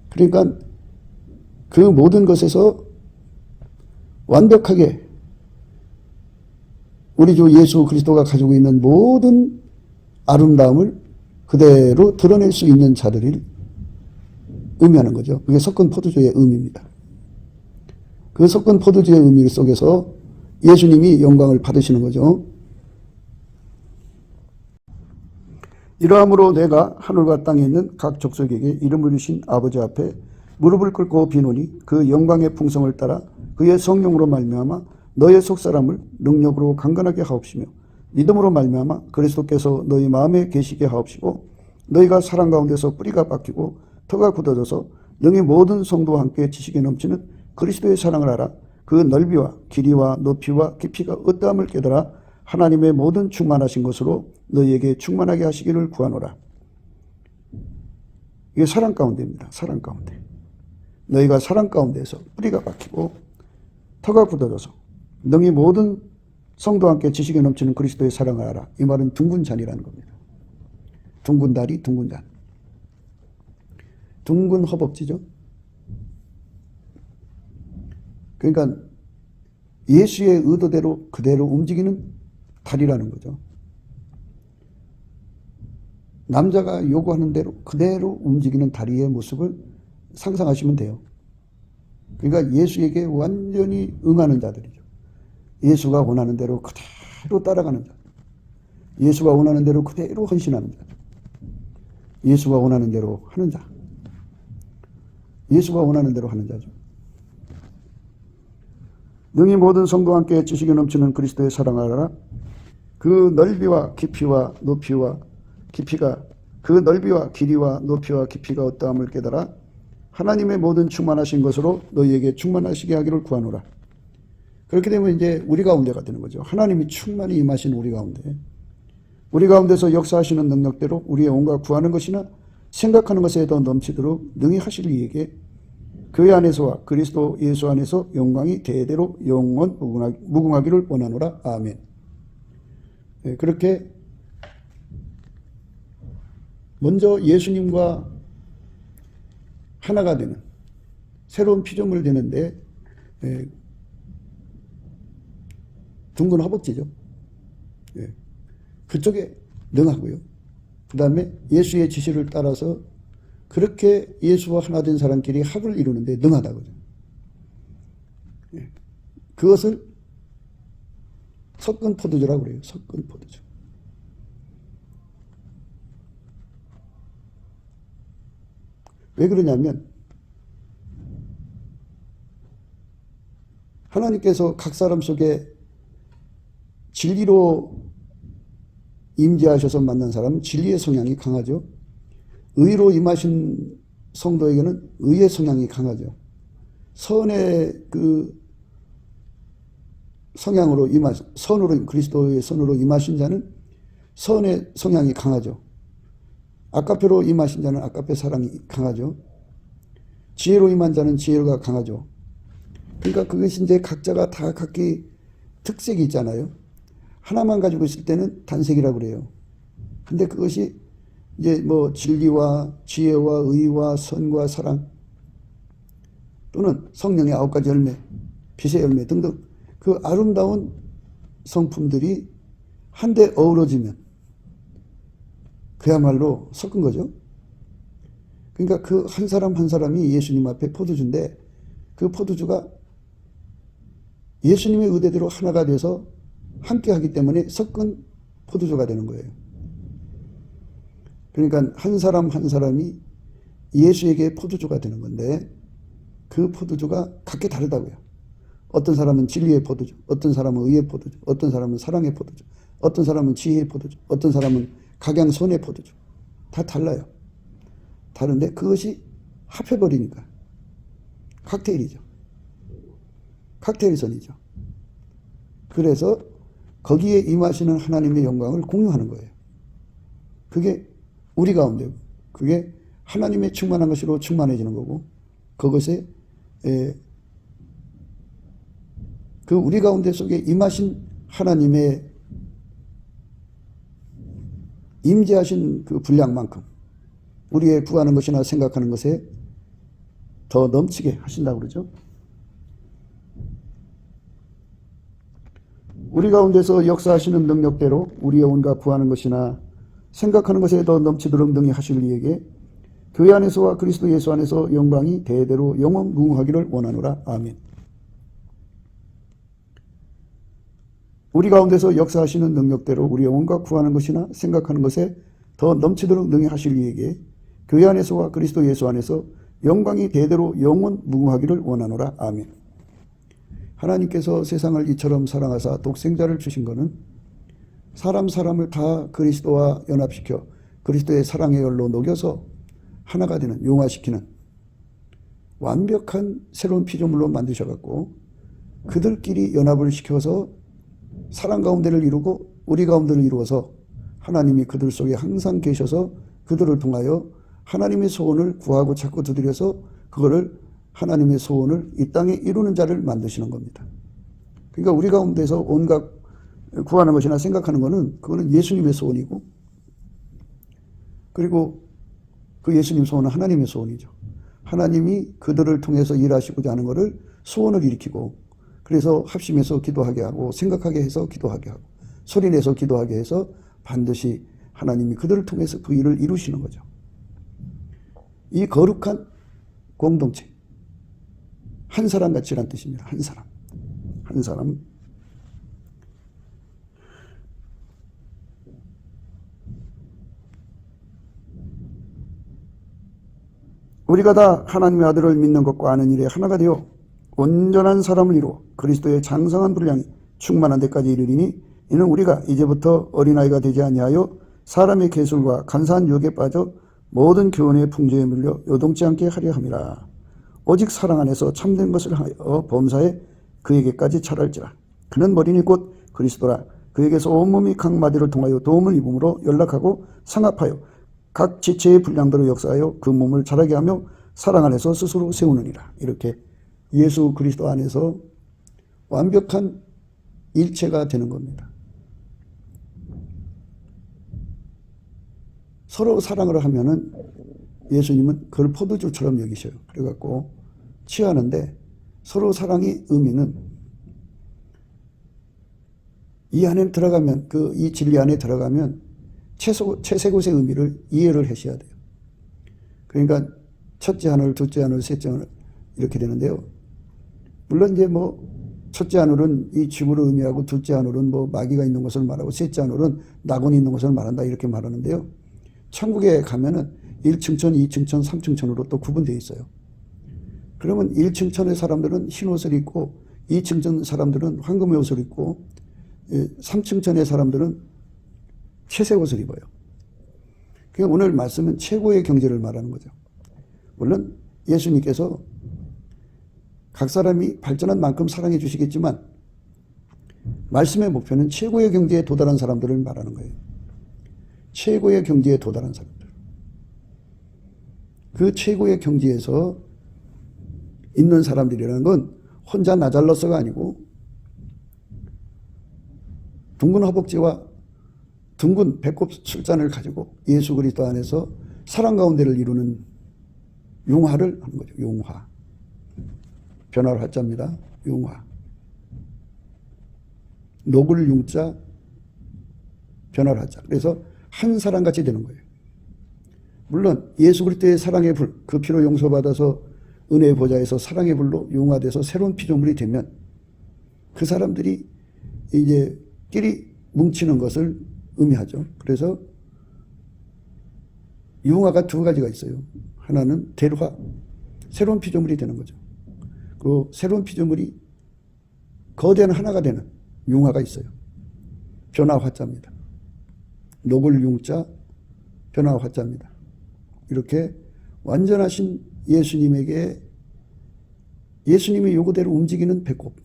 그러니까 그 모든 것에서 완벽하게 우리 주 예수 그리스도가 가지고 있는 모든 아름다움을 그대로 드러낼 수 있는 자들을 의미하는 거죠. 그게 섞은 포도주의 의미입니다. 그 섞은 포도주의 의미 속에서 예수님이 영광을 받으시는 거죠. 이러함으로 내가 하늘과 땅에 있는 각 족속에게 이름을 주신 아버지 앞에 무릎을 꿇고 비노니 그 영광의 풍성을 따라 그의 성령으로 말미암아 너의 속사람을 능력으로 강건하게 하옵시며 믿음으로 말미암아 그리스도께서 너희 마음에 계시게 하옵시고 너희가 사랑 가운데서 뿌리가 박히고 터가 굳어져서 능히 모든 성도와 함께 지식에 넘치는 그리스도의 사랑을 알아 그 넓이와 길이와 높이와 깊이가 어떠함을 깨달아 하나님의 모든 충만하신 것으로 너희에게 충만하게 하시기를 구하노라. 이게 사랑 가운데입니다. 사랑 가운데. 너희가 사랑 가운데에서 뿌리가 박히고 터가 굳어져서 능히 모든 성도와 함께 지식에 넘치는 그리스도의 사랑을 알아. 이 말은 둥근 잔이라는 겁니다. 둥근 다리, 둥근 잔. 둥근 허벅지죠. 그러니까 예수의 의도대로 그대로 움직이는 다리라는 거죠. 남자가 요구하는 대로 그대로 움직이는 다리의 모습을 상상하시면 돼요. 그러니까 예수에게 완전히 응하는 자들이죠. 예수가 원하는 대로 그대로 따라가는 자. 예수가 원하는 대로 그대로 헌신하는 자. 예수가 원하는 대로 하는 자. 예수가 원하는 대로 하는 자죠. 능히 모든 성도와 함께 지식에 넘치는 그리스도의 사랑을 알아 그 넓이와 깊이와 높이와 깊이가 그 넓이와 길이와 높이와 깊이가 어떠함을 깨달아 하나님의 모든 충만하신 것으로 너희에게 충만하시게 하기를 구하노라. 그렇게 되면 이제 우리 가운데가 되는 거죠. 하나님이 충만히 임하신 우리 가운데, 우리 가운데서 역사하시는 능력대로 우리의 온갖 구하는 것이나 생각하는 것에 더 넘치도록 능히 하실 이에게 그의 안에서와 그리스도 예수 안에서 영광이 대대로 영원 무궁하기를 원하노라. 아멘. 네, 그렇게 먼저 예수님과 하나가 되는 새로운 피조물 되는데 둥근 허벅지죠. 그쪽에 능하고요. 그 다음에 예수의 지시를 따라서 그렇게 예수와 하나 된 사람끼리 합을 이루는데 능하다고요. 그것을 섞은 포도주라고 그래요. 섞은 포도주. 왜 그러냐면 하나님께서 각 사람 속에 진리로 임재하셔서 만난 사람은 진리의 성향이 강하죠. 의로 임하신 성도에게는 의의 성향이 강하죠. 선의 그 성향으로 선으로 그리스도의 선으로 임하신 자는 선의 성향이 강하죠. 아까페로 임하신 자는 아까페 사랑이 강하죠. 지혜로 임한 자는 지혜가 강하죠. 그러니까 그것이 이제 각자가 다 각기 특색이 있잖아요. 하나만 가지고 있을 때는 단색이라고 그래요. 근데 그것이 이제 뭐 진리와 지혜와 의와 선과 사랑 또는 성령의 9가지 열매, 빛의 열매 등등 그 아름다운 성품들이 한데 어우러지면 그야말로 섞은 거죠. 그러니까 그 한 사람 한 사람이 예수님 앞에 포도주인데 그 포도주가 예수님의 의대대로 하나가 돼서 함께 하기 때문에 섞은 포도주가 되는 거예요. 그러니까 한 사람 한 사람이 예수에게 포도주가 되는 건데 그 포도주가 각기 다르다고요. 어떤 사람은 진리의 포도주, 어떤 사람은 의의 포도주, 어떤 사람은 사랑의 포도주, 어떤 사람은 지혜의 포도주, 어떤 사람은 각양손의 포도주. 다 달라요. 다른데 그것이 합해버리니까 칵테일이죠. 칵테일 선이죠. 그래서 거기에 임하시는 하나님의 영광을 공유하는 거예요. 그게 우리 가운데 그게 하나님의 충만한 것으로 충만해지는 거고 그것에 그 우리 가운데 속에 임하신 하나님의 임재하신 그 분량만큼 우리의 구하는 것이나 생각하는 것에 더 넘치게 하신다고 그러죠. 우리 가운데서 역사하시는 능력대로 우리의 온갖 구하는 것이나 생각하는 것에 더 넘치도록 능히 하실 이에게 교회 안에서와 그리스도 예수 안에서 영광이 대대로 영원무궁하기를 원하노라. 아멘. 우리 가운데서 역사하시는 능력대로 우리의 온갖 구하는 것이나 생각하는 것에 더 넘치도록 능히 하실 이에게 교회 안에서와 그리스도 예수 안에서 영광이 대대로 영원무궁하기를 원하노라. 아멘. 하나님께서 세상을 이처럼 사랑하사 독생자를 주신 것은 사람을 다 그리스도와 연합시켜 그리스도의 사랑의 열로 녹여서 하나가 되는 용화시키는 완벽한 새로운 피조물로 만드셔갖고 그들끼리 연합을 시켜서 사랑 가운데를 이루고 우리 가운데를 이루어서 하나님이 그들 속에 항상 계셔서 그들을 통하여 하나님의 소원을 구하고 찾고 두드려서 그거를 하나님의 소원을 이 땅에 이루는 자를 만드시는 겁니다. 그러니까 우리 가운데서 온갖 구하는 것이나 생각하는 것은 그거는 예수님의 소원이고 그리고 그 예수님 소원은 하나님의 소원이죠. 하나님이 그들을 통해서 일하시고자 하는 것을 소원을 일으키고 그래서 합심해서 기도하게 하고 생각하게 해서 기도하게 하고 소리내서 기도하게 해서 반드시 하나님이 그들을 통해서 그 일을 이루시는 거죠. 이 거룩한 공동체 한 사람 같이란 뜻입니다. 한 사람. 한 사람. 우리가 다 하나님의 아들을 믿는 것과 아는 일에 하나가 되어 온전한 사람을 이루어 그리스도의 장성한 분량이 충만한 데까지 이르리니 이는 우리가 이제부터 어린아이가 되지 아니하여 사람의 계술과 간사한 유혹에 빠져 모든 교훈의 풍조에 물려 요동치 않게 하려 함이라. 오직 사랑 안에서 참된 것을 하여 범사에 그에게까지 차랄지라. 그는 머리니 곧 그리스도라. 그에게서 온몸이 각 마디를 통하여 도움을 입음으로 연락하고 상합하여 각 지체의 분량대로 역사하여 그 몸을 자라게 하며 사랑 안에서 스스로 세우느니라. 이렇게 예수 그리스도 안에서 완벽한 일체가 되는 겁니다. 서로 사랑을 하면은 예수님은 그걸 포도주처럼 여기셔요. 그래갖고 취하는데 서로 사랑의 의미는 이 안에 들어가면 이 진리 안에 들어가면 채색옷의 의미를 이해를 하셔야 돼요. 그러니까 첫째 하늘, 둘째 하늘, 셋째 하늘 이렇게 되는데요. 물론 이제 첫째 하늘은 이 집을 의미하고 둘째 하늘은 마귀가 있는 것을 말하고 셋째 하늘은 낙원이 있는 것을 말한다 이렇게 말하는데요. 천국에 가면은 1층천, 2층천, 3층천으로 또 구분되어 있어요. 그러면 1층천의 사람들은 흰 옷을 입고 2층천 사람들은 황금의 옷을 입고 3층천의 사람들은 채색 옷을 입어요. 그러니까 오늘 말씀은 최고의 경제를 말하는 거죠. 물론 예수님께서 각 사람이 발전한 만큼 사랑해 주시겠지만 말씀의 목표는 최고의 경제에 도달한 사람들을 말하는 거예요. 최고의 경지에 도달한 사람들. 그 최고의 경지에서 있는 사람들이라는 건 혼자 나 잘났어가 아니고 둥근 허벅지와 둥근 배꼽 술잔을 가지고 예수 그리스도 안에서 사랑 가운데를 이루는 융화를 하는 거죠. 융화. 변화를 화자입니다. 융화. 녹을 융자, 변화를 하자. 그래서 한 사람같이 되는 거예요. 물론 예수 그리스도의 사랑의 불, 그 피로 용서받아서 은혜의 보좌에서 사랑의 불로 융화돼서 새로운 피조물이 되면 그 사람들이 이제 끼리 뭉치는 것을 의미하죠. 그래서 융화가 두 가지가 있어요. 하나는 대화, 새로운 피조물이 되는 거죠. 그 새로운 피조물이 거대한 하나가 되는 융화가 있어요. 변화 화자입니다. 녹을 융자, 변화 화자입니다. 이렇게 완전하신 예수님에게 예수님이 요구대로 움직이는 배꼽,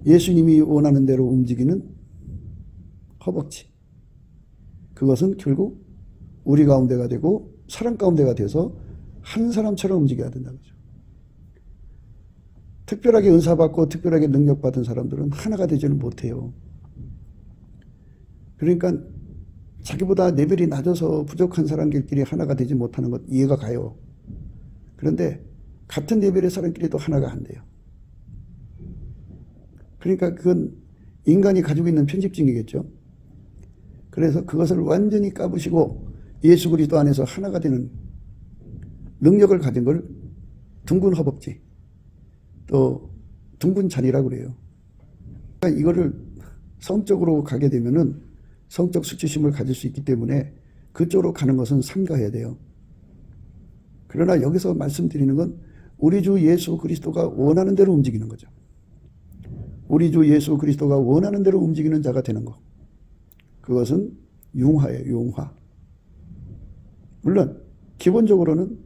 예수님이 원하는 대로 움직이는 허벅지, 그것은 결국 우리 가운데가 되고 사람 가운데가 돼서 한 사람처럼 움직여야 된다는 거죠. 특별하게 은사받고 특별하게 능력받은 사람들은 하나가 되지는 못해요. 그러니까 자기보다 레벨이 낮아서 부족한 사람들끼리 하나가 되지 못하는 것 이해가 가요. 그런데 같은 레벨의 사람끼리도 하나가 안 돼요. 그러니까 그건 인간이 가지고 있는 편집증이겠죠. 그래서 그것을 완전히 까부시고 예수 그리스도 안에서 하나가 되는 능력을 가진 걸 둥근 허벅지, 또 둥근 잔이라고 그래요. 그러니까 이거를 성적으로 가게 되면은 성적 수치심을 가질 수 있기 때문에 그쪽으로 가는 것은 삼가해야 돼요. 그러나 여기서 말씀드리는 건 우리 주 예수 그리스도가 원하는 대로 움직이는 거죠. 우리 주 예수 그리스도가 원하는 대로 움직이는 자가 되는 것. 그것은 융화예요. 융화. 물론 기본적으로는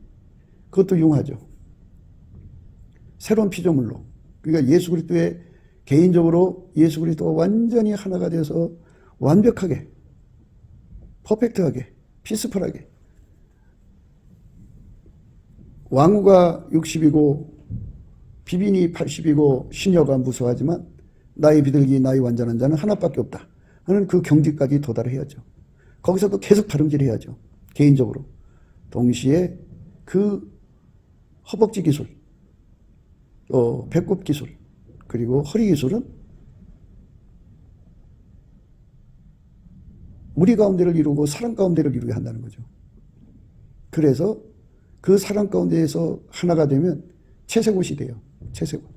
그것도 융화죠. 새로운 피조물로. 그러니까 예수 그리스도의 개인적으로 예수 그리스도가 완전히 하나가 돼서 완벽하게, 퍼펙트하게, 피스풀하게 왕후가 60이고 비빈이 80이고 시녀가 무수하지만 나의 비둘기 나의 완전한 자는 하나밖에 없다 하는 그 경지까지 도달해야죠. 거기서도 계속 다름질해야죠. 개인적으로. 동시에 그 허벅지 기술, 배꼽 기술, 그리고 허리 기술은 우리 가운데를 이루고 사람 가운데를 이루게 한다는 거죠. 그래서 그 사람 가운데에서 하나가 되면 채색옷이 돼요. 채색옷.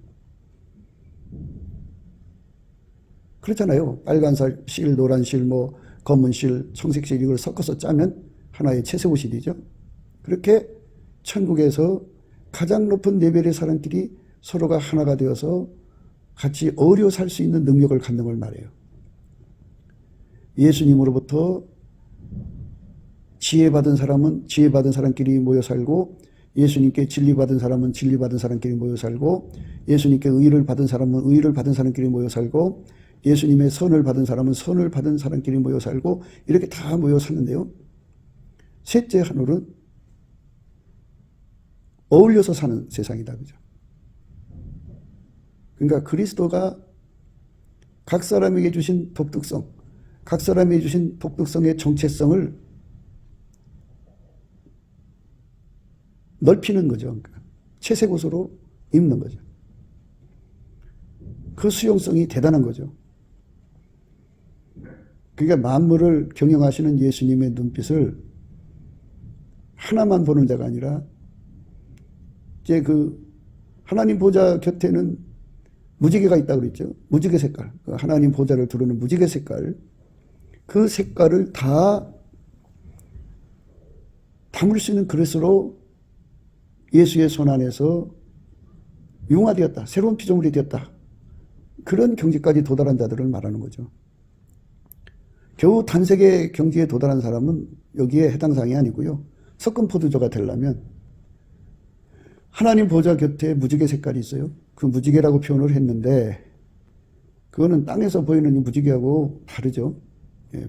그렇잖아요. 빨간 실, 노란 실, 검은 실, 청색 실 이걸 섞어서 짜면 하나의 채색옷이 되죠. 그렇게 천국에서 가장 높은 레벨의 사람끼리 서로가 하나가 되어서 같이 어울려 살 수 있는 능력을 갖는 걸 말해요. 예수님으로부터 지혜받은 사람은 지혜받은 사람끼리 모여 살고 예수님께 진리받은 사람은 진리받은 사람끼리 모여 살고 예수님께 의를 받은 사람은 의를 받은 사람끼리 모여 살고 예수님의 선을 받은 사람은 선을 받은 사람끼리 모여 살고 이렇게 다 모여 사는데요. 셋째 하늘은 어울려서 사는 세상이다. 그죠? 그러니까 그리스도가 각 사람에게 주신 독특성, 각 사람에게 주신 독특성의 정체성을 넓히는 거죠. 그러니까 채색옷으로 입는 거죠. 그 수용성이 대단한 거죠. 그러니까 만물을 경영하시는 예수님의 눈빛을 하나만 보는 자가 아니라 이제 그 하나님 보좌 곁에는 무지개가 있다고 그랬죠. 무지개 색깔. 하나님 보좌를 두르는 무지개 색깔. 그 색깔을 다 담을 수 있는 그릇으로 예수의 손 안에서 융화되었다. 새로운 피조물이 되었다. 그런 경지까지 도달한 자들을 말하는 거죠. 겨우 단색의 경지에 도달한 사람은 여기에 해당 사항이 아니고요. 섞은 포도주가 되려면 하나님 보좌 곁에 무지개 색깔이 있어요. 그 무지개라고 표현을 했는데 그거는 땅에서 보이는 이 무지개하고 다르죠. 예.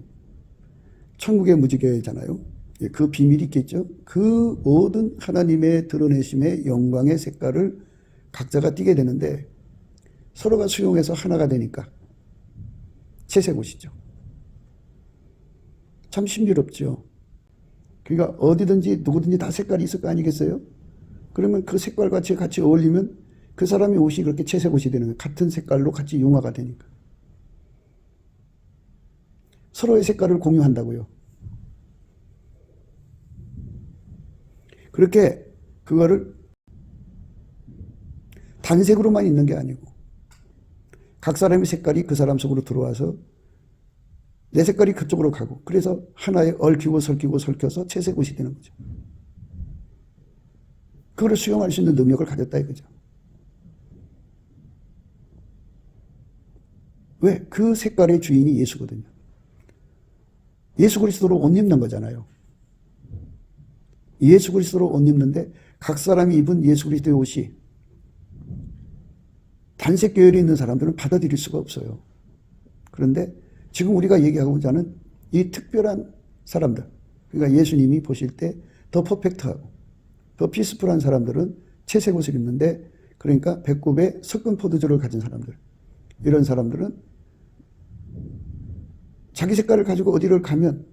천국의 무지개잖아요. 예. 그 비밀이 있겠죠. 그 모든 하나님의 드러내심의 영광의 색깔을 각자가 띠게 되는데 서로가 수용해서 하나가 되니까 채색 옷이죠. 참 신비롭죠. 그러니까 어디든지 누구든지 다 색깔이 있을 거 아니겠어요? 그러면 그 색깔과 같이 어울리면 그 사람의 옷이 그렇게 채색 옷이 되는 거예요. 같은 색깔로 같이 융화가 되니까. 서로의 색깔을 공유한다고요. 그렇게 그거를 단색으로만 있는 게 아니고 각 사람의 색깔이 그 사람 속으로 들어와서 내 색깔이 그쪽으로 가고 그래서 하나에 얽히고 설켜서 채색 옷이 되는 거죠. 그걸 수용할 수 있는 능력을 가졌다 이거죠. 왜? 그 색깔의 주인이 예수거든요. 예수 그리스도로 옷 입는 거잖아요. 예수 그리스도로 옷 입는데 각 사람이 입은 예수 그리스도의 옷이 단색 계열에 있는 사람들은 받아들일 수가 없어요. 그런데 지금 우리가 얘기하고자 하는 이 특별한 사람들, 그러니까 예수님이 보실 때 더 퍼펙트하고 더 피스풀한 사람들은 채색 옷을 입는데, 그러니까 배꼽에 섞은 포도주를 가진 사람들, 이런 사람들은 자기 색깔을 가지고 어디를 가면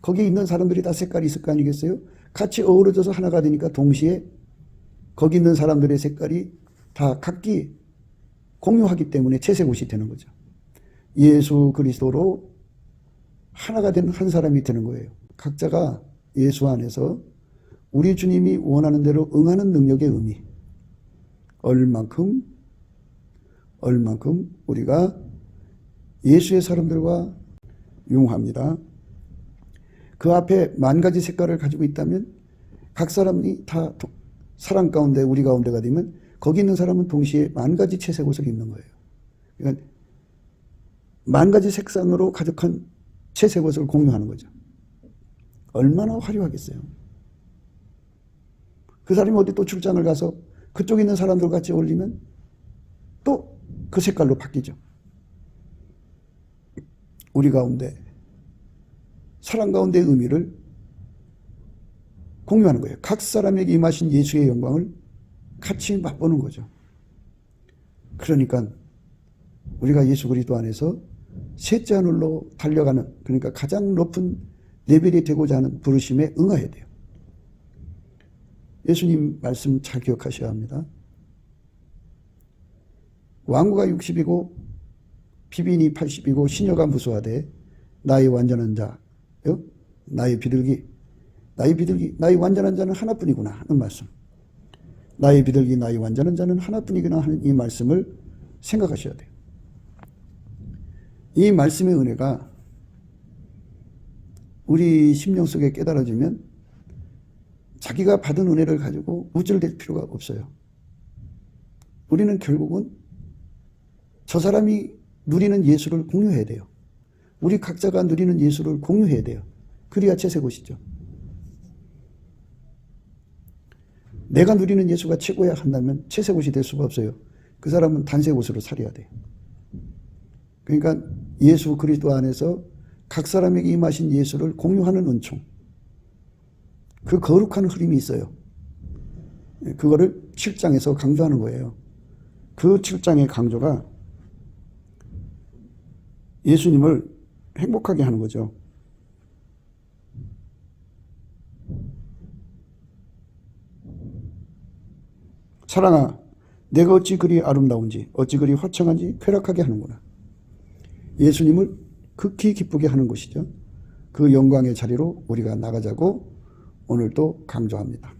거기 있는 사람들이 다 색깔이 있을 거 아니겠어요? 같이 어우러져서 하나가 되니까 동시에 거기 있는 사람들의 색깔이 다 각기 공유하기 때문에 채색 옷이 되는 거죠. 예수 그리스도로 하나가 된 한 사람이 되는 거예요. 각자가 예수 안에서 우리 주님이 원하는 대로 응하는 능력의 의미, 얼만큼 우리가 예수의 사람들과 융합니다. 그 앞에 만 가지 색깔을 가지고 있다면 각 사람이 다 사랑 가운데 우리 가운데가 되면 거기 있는 사람은 동시에 만 가지 채색 옷을 입는 거예요. 그러니까 만 가지 색상으로 가득한 채색 옷을 공유하는 거죠. 얼마나 화려하겠어요. 그 사람이 어디 또 출장을 가서 그쪽에 있는 사람들 같이 어울리면 또 그 색깔로 바뀌죠. 우리 가운데 사랑 가운데의 의미를 공유하는 거예요. 각 사람에게 임하신 예수의 영광을 같이 맛보는 거죠. 그러니까 우리가 예수 그리스도 안에서 셋째 하늘로 달려가는, 그러니까 가장 높은 레벨이 되고자 하는 부르심에 응해야 돼요. 예수님 말씀 잘 기억하셔야 합니다. 왕후가 60이고 비빈이 80이고 시녀가 무수하되 나의 완전한 자, 나의 비둘기, 나의 완전한 자는 하나뿐이구나 하는 말씀. 나의 비둘기, 나의 완전한 자는 하나뿐이구나 하는 이 말씀을 생각하셔야 돼요. 이 말씀의 은혜가 우리 심령 속에 깨달아지면 자기가 받은 은혜를 가지고 우쭐댈 필요가 없어요. 우리는 결국은 저 사람이 누리는 예수를 공유해야 돼요. 우리 각자가 누리는 예수를 공유해야 돼요. 그래야 채색 옷이죠. 내가 누리는 예수가 최고야 한다면 채색 옷이 될 수가 없어요. 그 사람은 단색 옷으로 살아야 돼요. 그러니까 예수 그리스도 안에서 각 사람에게 임하신 예수를 공유하는 은총, 그 거룩한 흐름이 있어요. 그거를 7장에서 강조하는 거예요. 그 7장의 강조가 예수님을 행복하게 하는 거죠. 사랑아, 내가 어찌 그리 아름다운지, 어찌 그리 화창한지 쾌락하게 하는구나. 예수님을 극히 기쁘게 하는 것이죠. 그 영광의 자리로 우리가 나가자고 오늘도 강조합니다.